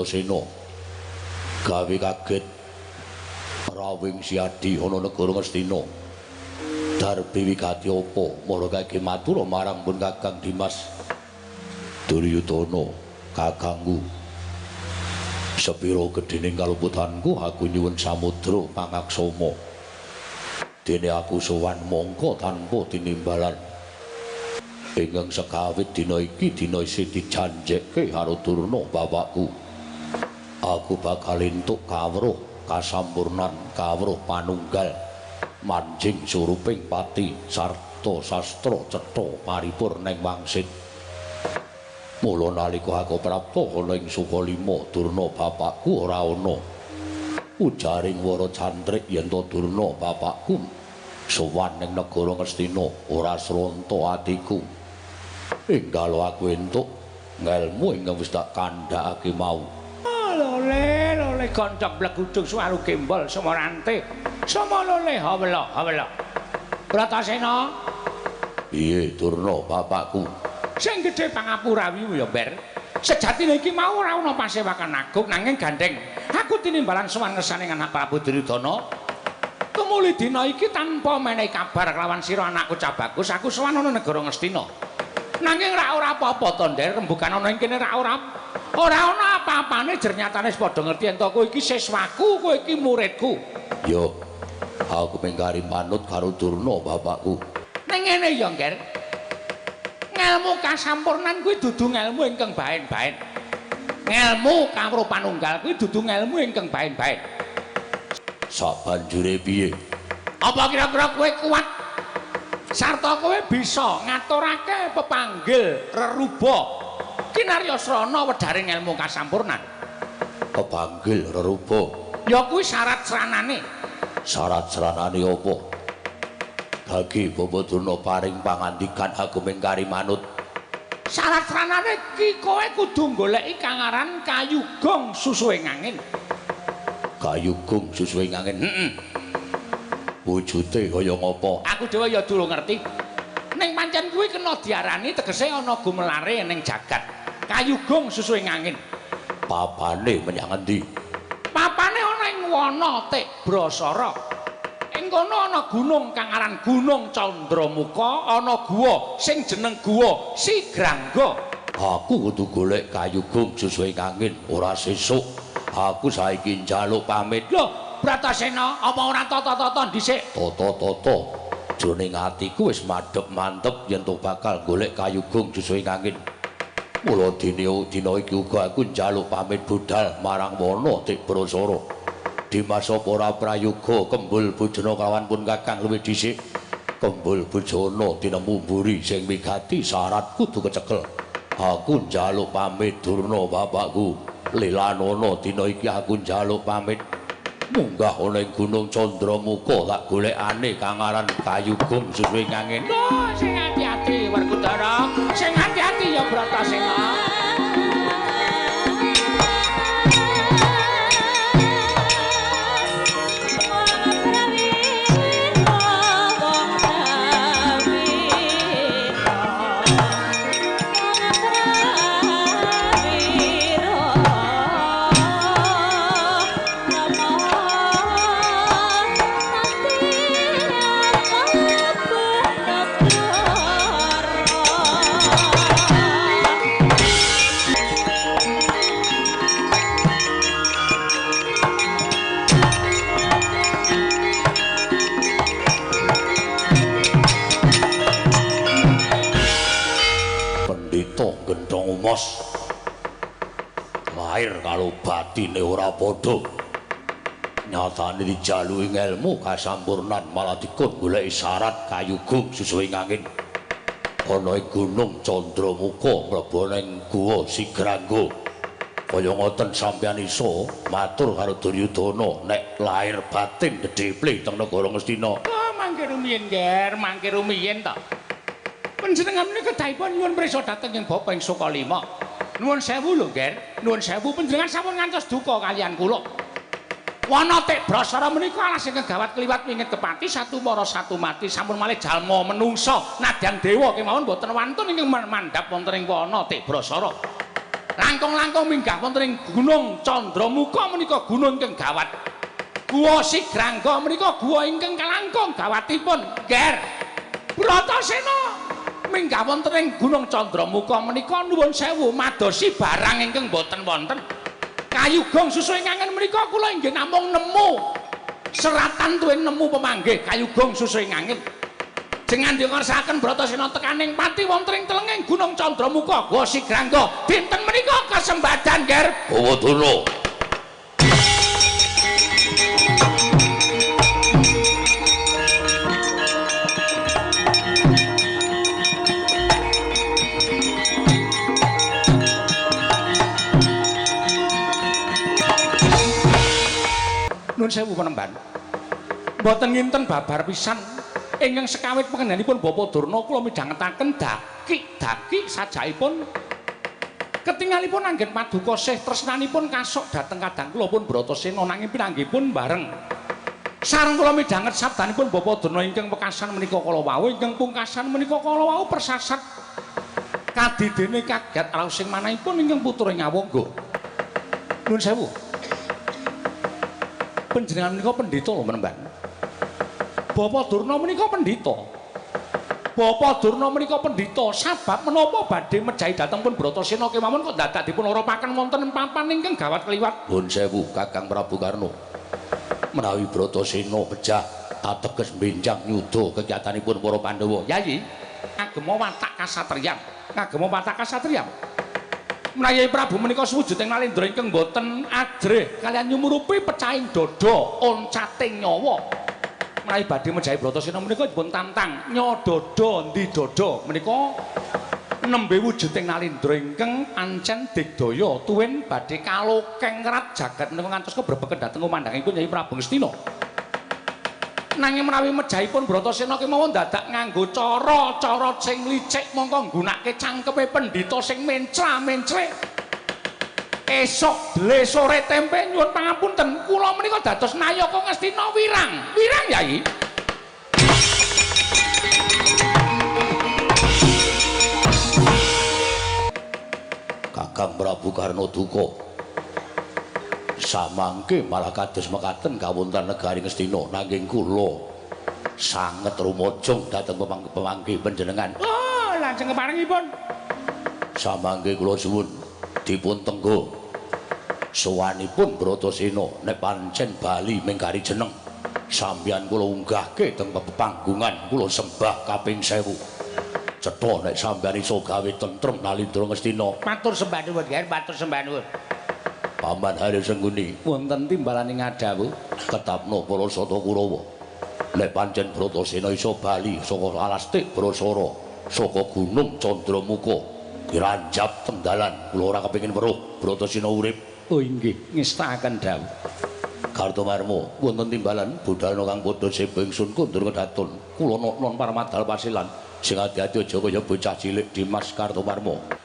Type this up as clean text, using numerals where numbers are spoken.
Bratasena gawe kaget rawing siadi ana negara Ngastina darbe wigati apa mara kake matur marang pun Kakang Dimas Duryudana kakangku sepira gedhening kaluputanku aku nyuwun samudra pangaksama dene aku sowan mongko tanpa tinimbalan ingkang sekawit dina iki dina isih dijanjekke karo Durna bapakku aku bakal entuk kawruh kasampurnan kawruh panunggal manjing suruping pati sarta sastra cetha paripurna ing wangsit mula nalika aku prapta ana ing Sukalima Durna bapakku ora ana ujaring Wara Cantrik yen to Durna bapakku sowan ning negara Ngastina ora sronta atiku enggal aku entuk ngelmu ingkang wis tak kandhakake mau lole goncok blegudung suwaru gembol semorante sama lole hawela Bratasena piye Durna bapakku sing gedhe pangapurawimu ya Ber sejatine iki mau ora ana pasewakan agung nanging gandeng aku tinimbalan sowan ngersane anak Prabu Duryudana tumuli dina iki tanpa menehi kabar kelawan sira anakku Cah Bagus aku sowan ana negara Ngastina nanging ora apa-apa to Nder rembugan ana ing kene ora ana apa-apane jernyatane padha ngerti yen to kowe iki siswaku kowe iki muridku yo aku mengkari manut karo Durna bapakku ning ngene ya Nger ngelmu kasampurnan kuwi dudu ngelmu ingkang baen-baen ngelmu kawruh panunggal kuwi dudu ngelmu ingkang baen-baen sabanjure piye apa kira-kira kowe kuat sarta kowe bisa ngaturake pepanggil reruba kinaryasrana wedharing ngelmu kasampurnan pepanggil reruba ya kuwi syarat-syaratane apa Bagi Bapa Durna paring pangandikan aku mengkari manut. Syarat-syaratane iki kowe kudu goleki kangaran kayugong susuing angin. Kayugong susuing angin. Heeh. Wujude kaya ngapa? Aku dhewe ya durung ngerti. Ning pancen kuwi kena diarani tegese ana gumelare ning jagat. Kayugong susuing angin. Papane menyang endi? Papane ana ing wana Tik Brasara. Ing kono ana gunung kang aran Gunung Candramuka, ana guwa sing jeneng Guwa Sigrangga. Aku kudu golek kayugong susuing angin ora sesuk. Aku saiki njaluk pamit. Lho, Bratasena, apa ora tata-tata dhisik? Tata-tata. Jroning atiku wis madhep mantep yen to bakal golek kayugong susuing angin. Mula dina iki uga aku njaluk pamit budal marang wana Tik Brasara. Dimas Para Prayoga kembul bojana kawan pun kakang luwih dhisik. Kembul bojana tinemu mburi sing wigati syarat kudu kecekel. Aku njaluk pamit Durna bapakku. Lelanana dina iki aku njaluk pamit. Munggah ana ing Gunung Candramuka tak golekane kang aran kayugong susuing angin. Lho, sing ati-ati Werkudara, sing ati-ati ya Bratasena. Mos lahir kalau batine ora padha nyatane dijaluki ilmu kasampurnan malah dikon golek syarat kayugong susuing angin ana ing Gunung Candramuka mlebu ning Guwa Sigrangga kaya ngoten sampeyan iso matur karo Duryudana nek lahir batin gedheple teng negara Ngastina. Oh mangke rumiyin Nger, mangke rumiyin to. Panjenengan menika kedahipun nyuwun prisa dhateng ing Bapa ing Sukalima. Nuwun sewu lho, Nger. Nuwun sewu panjenengan sampun ngantos duka kaliyan kula. Wana Tik Brasara menika alas ingkang gawat kliwat wingit kepati satu mara satu mati sampun malih jalma menungsa nadyan dewa kemawon boten wantun ingkang mandhap wonten ing wana Tik Brasara. langkung-langkung minggah wonten ing Gunung Candramuka menika gunung ingkang gawat. Guwa Sigrangga menika guwa ingkang kalangkung gawatipun. Ger Bratasena minggah wonten ing Gunung Candramuka menika nuwun sewu madosi barang ingkang boten wonten. Kayugang susu ingkang menika kula inggih namung nemu seratan tuwin nemu pemanggih kayugang susu ingkang jengan dikorsakaken Bratasena tekaning pati wonten ing telenging Gunung Candramuka Guwa Sigrangga dinten menika kasembadan Ger Bawadana. Nun sewu penemban. Mboten nginten babar pisan ingkang sekawit pengendhanipun Bapak Durna kula midhangetaken daki sajaipun ketingalipun anggen paduka sih tresnanipun kasok dhateng kadang kula pun Bratasena nanging pinanggihipun bareng sareng kula midhanget sabdanipun Bapak Durna ingkang pekasan menika kala wau ingkang pungkasan menika kala wau persasat kadidene kaget raos sing manahipun ingkang putra Nyawangga. Nuwun sewu. Panjenengan menika pendhita lho menemban. Bapak Durna menika pendhita. Bapak Durna menika pendhita sabab menapa badhe mejahi dhateng pun Bratasena kemawon kok dadak dipun oropaken wonten papan ingkang gawat kliwat. Nuwun sewu Kakang Prabu Karna. Menawi Bratasena pejah ateges benjang nyuda kegiatanipun para Pandhawa. Yayi, ngagema watak kasatriyan. Ngagema watak kasatriyan. Menawi Prabu menika suwujuding nalendra ingkang boten ajrih kalian nyumurupi pecahing dada oncating nyawa. Menawi badhe mejahi Bratasena menika dipun tantang nyadada ndi dada menika nembe wujuding nalendra ingkang ancen digdaya tuwin badhe kalokeng rat jagat menika ngantos kebrebeken dhateng kumandhangipun Nyai Prabu Ngastina. Nanging menawi mejahipun Bratasena kemawon dadak nganggo cara sing licik mongko nggunakake cangkeme pendhita sing mencra-mencre. Esok dele sore tempe nyuwun pangapunten kula menika dados Nayaka Ngastina wirang. Wirang Yai. Kakang Prabu Karna duka. Samangke malah kados mekaten kawonten negari Ngastina nanging kula sanget rumajeng dhateng pemanggih panjenengan. Oh, lajeng keparengipun. Samangke kula suwun dipun tenggo sowanipun Bratasena nek pancen bali mingkari jeneng sampeyan kula unggahke teng pepanggungan kula sembah kaping 1000. Cetha nek sampeyan iso gawe tentrem nalindra Ngastina. Matur sembah nuwun, matur sembah nuwun. Paman Hari Sengguni wonten timbalaning ngadawu ketapno para Sata Kurawa nek pancen Bratasena iso bali saka Alastik Brasara saka Gunung Candramuka diranjap tendalan kula ora kepengin weruh Bratasena urip. Oh inggih ngestakaken dawuh Kartomarma wonten timbalan budalna kang padha sepa ingsun kondur kedaton kula non paramadal pasilan sing ati-ati aja kaya bocah cilik Dimas Kartomarma.